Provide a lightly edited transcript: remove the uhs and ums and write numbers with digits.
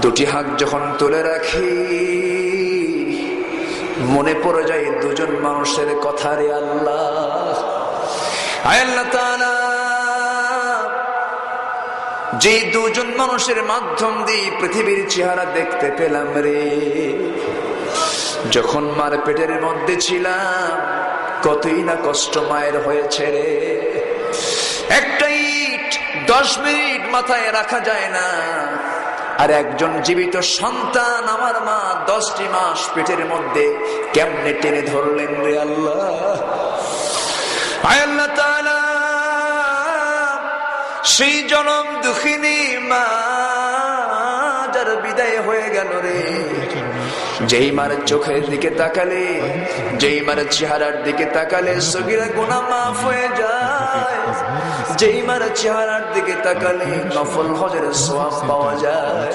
দুটি হাত যখন তুলে রাখি মনে পড়ে যায় দুজন মানুষের কথা। রে আল্লাহ, আল্লাহ তাআলা যে দুজন মানুষের মাধ্যম দিয়ে পৃথিবীর চেহারা দেখতে পেলাম রে, যখন মার পেটের মধ্যে ছিলাম কতই না কষ্ট মায়ের হয়েছে রে। একটা ইট 10 মিনিট মাথায় রাখা যায় না, আর একজন জীবিত সন্তান আমার মা 10টি মাস পেটের মধ্যে কেমনে টেনে ধরলেন রে আল্লাহ। আল্লাহ তাআলা সেই জনম দুঃখিনী মা যার বিদায় হয়ে গেল রে, যেই মার চোখের দিকে তাকালে, যেই মার চেহারার দিকে তাকালে সগীরা গুনাহ মাফ হয়ে যায়, যেই মার চেহারার দিকে তাকালে নফল হজের সওয়াব পাওয়া যায়।